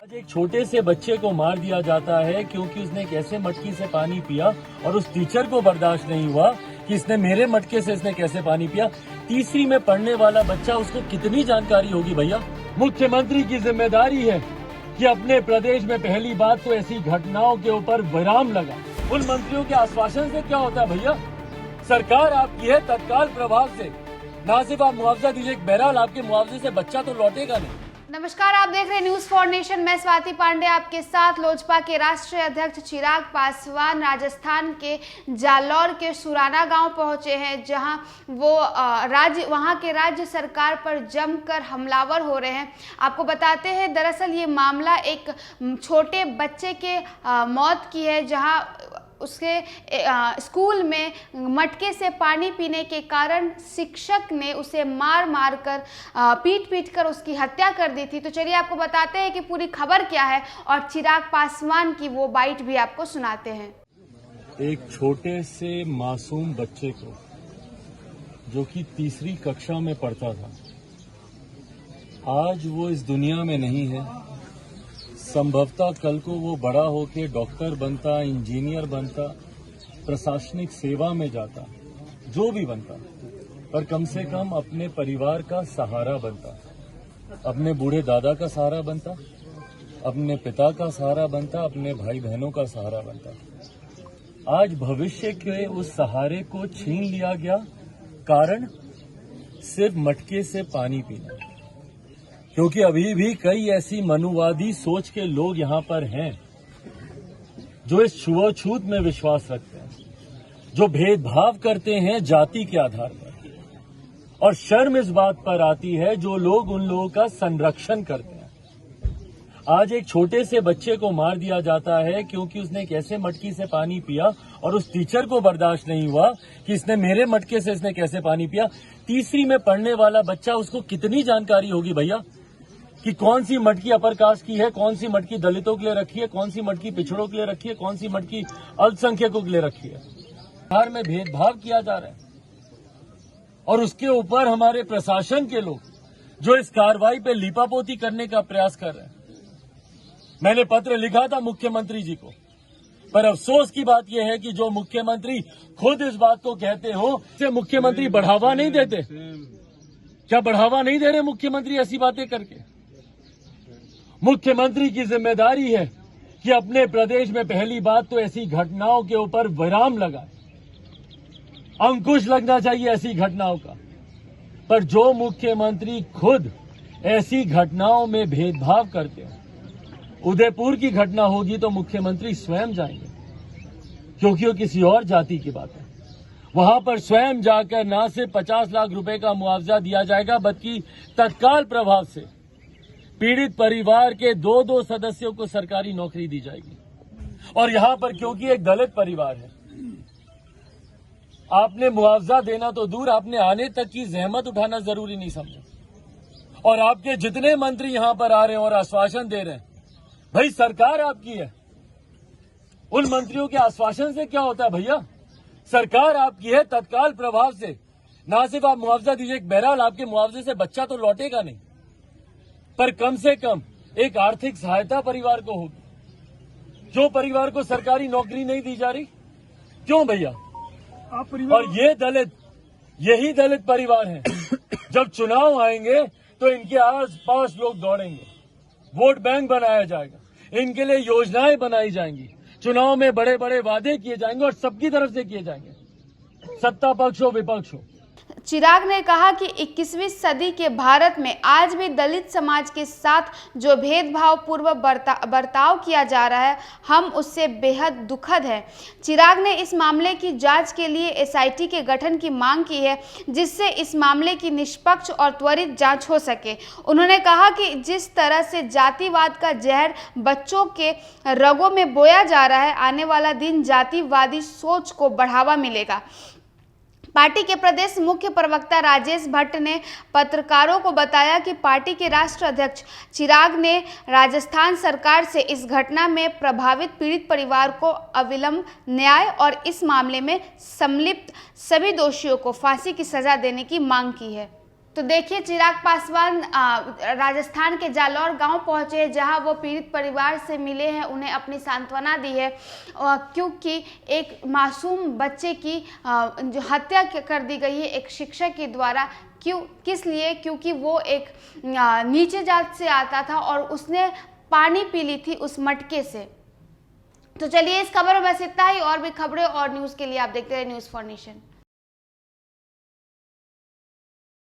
एक छोटे से बच्चे को मार दिया जाता है क्योंकि उसने एक ऐसे मटकी से पानी पिया और उस टीचर को बर्दाश्त नहीं हुआ कि इसने मेरे मटके से इसने कैसे पानी पिया। तीसरी में पढ़ने वाला बच्चा, उसको कितनी जानकारी होगी भैया। मुख्यमंत्री की जिम्मेदारी है कि अपने प्रदेश में पहली बात तो ऐसी घटनाओं के ऊपर विराम लगा। उन मंत्रियों के आश्वासन से क्या होता है भैया। सरकार आपकी है, तत्काल प्रभाव से ना सिर्फ आप मुआवजा दीजिए, बहरहाल आपके मुआवजे से बच्चा तो लौटेगा नहीं। नमस्कार, आप देख रहे हैं न्यूज फॉर नेशन। मैं स्वाति पांडे आपके साथ। लोजपा के राष्ट्रीय अध्यक्ष चिराग पासवान राजस्थान के जालौर के सुराना गांव पहुंचे हैं, जहां वो वहां के राज्य सरकार पर जमकर हमलावर हो रहे हैं। आपको बताते हैं, दरअसल ये मामला एक छोटे बच्चे के मौत की है, जहां उसके स्कूल में मटके से पानी पीने के कारण शिक्षक ने उसे मार कर पीट कर उसकी हत्या कर दी थी। तो चलिए आपको बताते हैं कि पूरी खबर क्या है और चिराग पासवान की वो बाइट भी आपको सुनाते हैं। एक छोटे से मासूम बच्चे को, जो कि तीसरी कक्षा में पढ़ता था, आज वो इस दुनिया में नहीं है। संभवतः कल को वो बड़ा होकर डॉक्टर बनता, इंजीनियर बनता, प्रशासनिक सेवा में जाता, जो भी बनता, पर कम से कम अपने परिवार का सहारा बनता, अपने बूढ़े दादा का सहारा बनता, अपने पिता का सहारा बनता, अपने भाई बहनों का सहारा बनता। आज भविष्य के उस सहारे को छीन लिया गया, कारण सिर्फ मटके से पानी पीना। क्योंकि अभी भी कई ऐसी मनुवादी सोच के लोग यहाँ पर हैं जो इस छुआछूत में विश्वास रखते हैं, जो भेदभाव करते हैं जाति के आधार पर। और शर्म इस बात पर आती है जो लोग उन लोगों का संरक्षण करते हैं। आज एक छोटे से बच्चे को मार दिया जाता है क्योंकि उसने एक ऐसे मटकी से पानी पिया और उस टीचर को बर्दाश्त नहीं हुआ कि इसने मेरे मटके से इसने कैसे पानी पिया। तीसरी में पढ़ने वाला बच्चा, उसको कितनी जानकारी होगी भैया कि कौन सी मटकी अपर कास्ट की है, कौन सी मटकी दलितों के लिए रखी है, कौन सी मटकी पिछड़ों के लिए रखी है, कौन सी मटकी अल्पसंख्यकों के लिए रखी है। बिहार में भेदभाव किया जा रहा है और उसके ऊपर हमारे प्रशासन के लोग जो इस कार्रवाई पे लीपापोती करने का प्रयास कर रहे हैं। मैंने पत्र लिखा था मुख्यमंत्री जी को, पर अफसोस की बात यह है कि जो मुख्यमंत्री खुद इस बात को कहते हो, से मुख्यमंत्री बढ़ावा नहीं देते। क्या बढ़ावा नहीं दे रहे मुख्यमंत्री ऐसी बातें करके? मुख्यमंत्री की जिम्मेदारी है कि अपने प्रदेश में पहली बात तो ऐसी घटनाओं के ऊपर विराम लगाए। अंकुश लगना चाहिए ऐसी घटनाओं का। पर जो मुख्यमंत्री खुद ऐसी घटनाओं में भेदभाव करते हैं, उदयपुर की घटना होगी तो मुख्यमंत्री स्वयं जाएंगे, क्योंकि वो किसी और जाति की बात है। वहां पर स्वयं जाकर न सिर्फ 50 लाख रुपए का मुआवजा दिया जाएगा, बल्कि तत्काल प्रभाव से पीड़ित परिवार के 2-2 सदस्यों को सरकारी नौकरी दी जाएगी। और यहां पर क्योंकि एक दलित परिवार है, आपने मुआवजा देना तो दूर, आपने आने तक की जहमत उठाना जरूरी नहीं समझा। और आपके जितने मंत्री यहां पर आ रहे हैं और आश्वासन दे रहे हैं, भाई सरकार आपकी है। उन मंत्रियों के आश्वासन से क्या होता है भैया। सरकार आपकी है, तत्काल प्रभाव से ना सिर्फ आप मुआवजा दीजिए, बहरहाल आपके मुआवजे से बच्चा तो लौटेगा नहीं, पर कम से कम एक आर्थिक सहायता परिवार को होगी। जो परिवार को सरकारी नौकरी नहीं दी जा रही, क्यों भैया? और यही दलित परिवार हैं। जब चुनाव आएंगे तो इनके आस-पास लोग दौड़ेंगे, वोट बैंक बनाया जाएगा, इनके लिए योजनाएं बनाई जाएंगी, चुनाव में बड़े बड़े वादे किए जाएंगे और सबकी तरफ से किए जाएंगे, सत्ता पक्ष हो विपक्ष हो। चिराग ने कहा कि 21वीं सदी के भारत में आज भी दलित समाज के साथ जो भेदभाव पूर्व बर्ताव किया जा रहा है, हम उससे बेहद दुखद हैं। चिराग ने इस मामले की जांच के लिए एसआईटी के गठन की मांग की है, जिससे इस मामले की निष्पक्ष और त्वरित जांच हो सके। उन्होंने कहा कि जिस तरह से जातिवाद का जहर बच्चों के रगों में बोया जा रहा है, आने वाला दिन जातिवादी सोच को बढ़ावा मिलेगा। पार्टी के प्रदेश मुख्य प्रवक्ता राजेश भट्ट ने पत्रकारों को बताया कि पार्टी के राष्ट्रीय अध्यक्ष चिराग ने राजस्थान सरकार से इस घटना में प्रभावित पीड़ित परिवार को अविलंब न्याय और इस मामले में सम्मिलित सभी दोषियों को फांसी की सजा देने की मांग की है। तो देखिए, चिराग पासवान राजस्थान के जालौर गांव पहुंचे, जहां वो पीड़ित परिवार से मिले हैं, उन्हें अपनी सांत्वना दी है, क्योंकि एक मासूम बच्चे की जो हत्या कर दी गई है एक शिक्षक के द्वारा। किस लिए? क्योंकि वो एक नीचे जात से आता था और उसने पानी पी ली थी उस मटके से। तो चलिए, इस खबर में बस इतना ही। और भी खबरें और न्यूज़ के लिए आप देखते रहिए न्यूज़ फॉर नेशन।